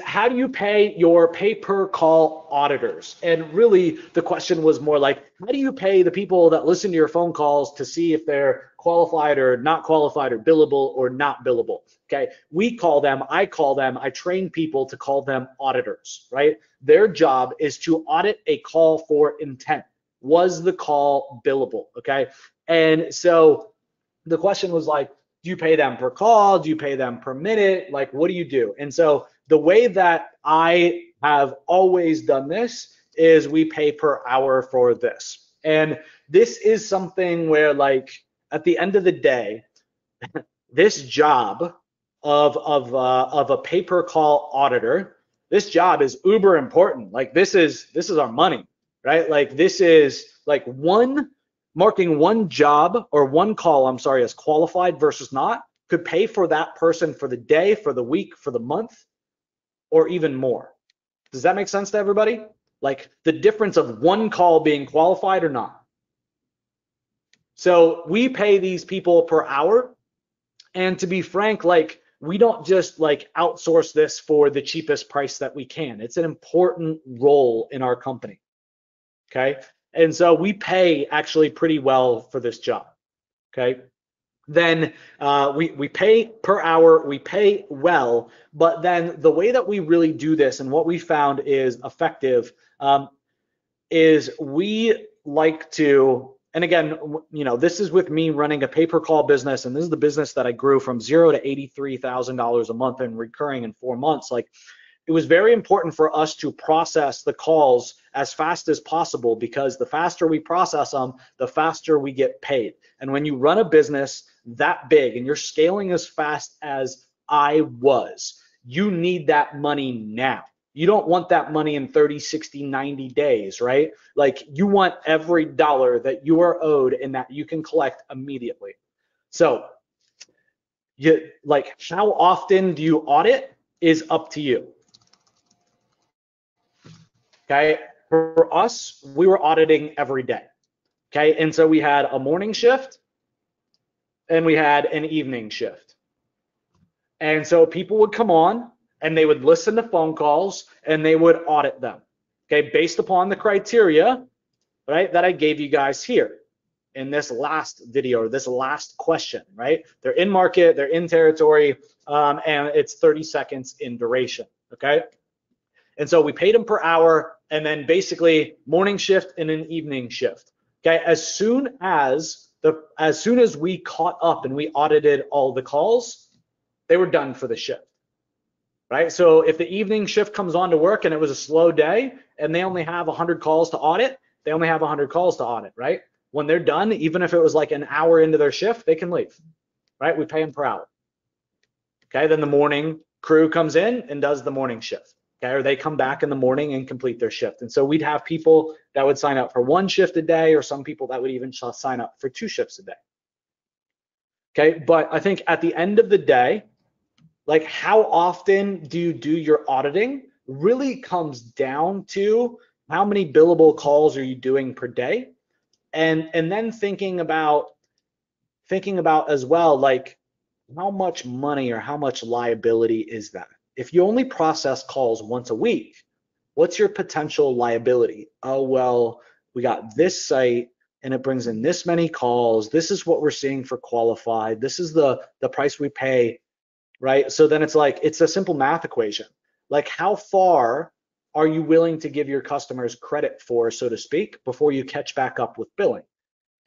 how do you pay your pay-per-call auditors? And really, the question was more like, how do you pay the people that listen to your phone calls to see if they're qualified or not qualified or billable or not billable? Okay, I call them, I train people to call them auditors, right? Their job is to audit a call for intent. Was the call billable? Okay, and so the question was like, do you pay them per call? Do you pay them per minute? Like, what do you do? And so the way that I have always done this is we pay per hour for this. And this is something where, like, at the end of the day, this job of a pay per call auditor, this job is uber important. Like, this is our money, right? Like, this is like marking one job or one call, I'm sorry, as qualified versus not, could pay for that person for the day, for the week, for the month, or even more. Does that make sense to everybody? Like, the difference of one call being qualified or not. So we pay these people per hour. And to be frank, like, we don't just like outsource this for the cheapest price that we can. It's an important role in our company. Okay. And so we pay actually pretty well for this job. Okay. Then we pay per hour, we pay well, but then the way that we really do this and what we found is effective is we like to, and again, you know, this is with me running a pay-per-call business, and this is the business that I grew from $0 to $83,000 a month and recurring in 4 months. Like, it was very important for us to process the calls as fast as possible, because the faster we process them, the faster we get paid. And when you run a business that big and you're scaling as fast as I was, you need that money now. You don't want that money in 30, 60, 90 days, right? Like, you want every dollar that you are owed and that you can collect immediately. So, like, how often do you audit is up to you. Okay, for us, we were auditing every day. Okay, and so we had a morning shift and we had an evening shift. And so people would come on and they would listen to phone calls and they would audit them, okay, based upon the criteria, right, that I gave you guys here in this last video, or this last question, right? They're in market, they're in territory, and it's 30 seconds in duration, okay? And so we paid them per hour, and then basically morning shift and an evening shift, okay? As soon as we caught up and we audited all the calls, they were done for the shift. Right? So if the evening shift comes on to work and it was a slow day and they only have 100 calls to audit, they only have 100 calls to audit, right? When they're done, even if it was like an hour into their shift, they can leave, right? We pay them per hour. Okay, then the morning crew comes in and does the morning shift, okay? Or they come back in the morning and complete their shift. And so we'd have people that would sign up for 1 shift a day, or some people that would even sign up for 2 shifts a day. Okay, but I think at the end of the day, like, how often do you do your auditing really comes down to how many billable calls are you doing per day, and then thinking about as well, like, how much money or how much liability is that? If you only process calls once a week, what's your potential liability? Oh, well, we got this site and it brings in this many calls. This is what we're seeing for qualified. This is the price we pay. Right? So then it's like, it's a simple math equation. Like, how far are you willing to give your customers credit for, so to speak, before you catch back up with billing?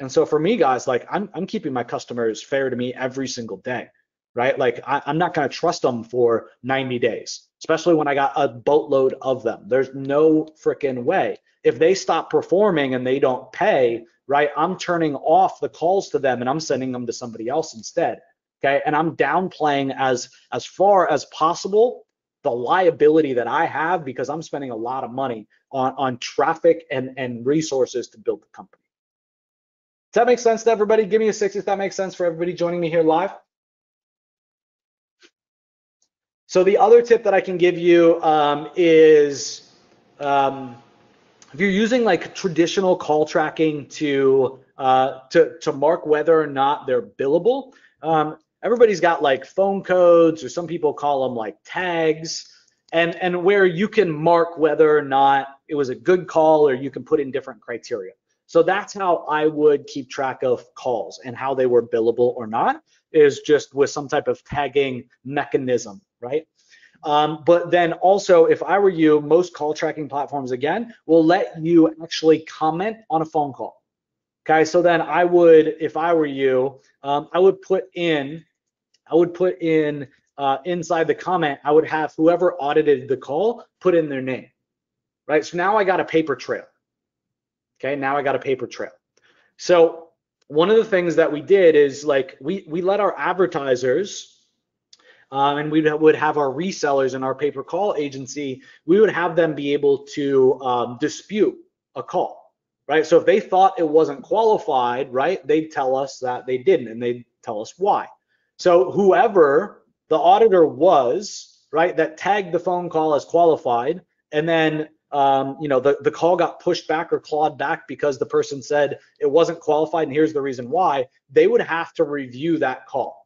And so for me, guys, like, I'm keeping my customers fair to me every single day, right? Like, I'm not going to trust them for 90 days, especially when I got a boatload of them. There's no freaking way. If they stop performing and they don't pay, right, I'm turning off the calls to them and I'm sending them to somebody else instead. Okay, and I'm downplaying as far as possible the liability that I have, because I'm spending a lot of money on traffic and resources to build the company. Does that make sense to everybody? Give me a 6 if that makes sense for everybody joining me here live. So the other tip that I can give you is if you're using like traditional call tracking to mark whether or not they're billable. Everybody's got like phone codes, or some people call them like tags. and where you can mark whether or not it was a good call, or you can put in different criteria. So that's how I would keep track of calls, and how they were billable or not is just with some type of tagging mechanism, right? But then also, if I were you, most call tracking platforms, again, will let you actually comment on a phone call. Okay, so then I would, if I were you, I would put in inside the comment, I would have whoever audited the call put in their name, right? So now I got a paper trail. Okay, now I got a paper trail. So one of the things that we did is, like, we let our advertisers, and we would have our resellers in our pay per call agency, we would have them be able to dispute a call, right? So if they thought it wasn't qualified, right, they'd tell us that they didn't, and they'd tell us why. So whoever the auditor was, right, that tagged the phone call as qualified, and then the call got pushed back or clawed back because the person said it wasn't qualified, and here's the reason why, they would have to review that call,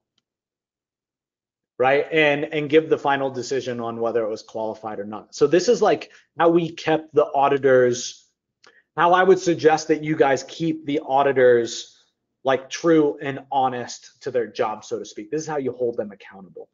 right, and give the final decision on whether it was qualified or not. So this is like how we kept the auditors, how I would suggest that you guys keep the auditors like true and honest to their job, so to speak. This is how you hold them accountable.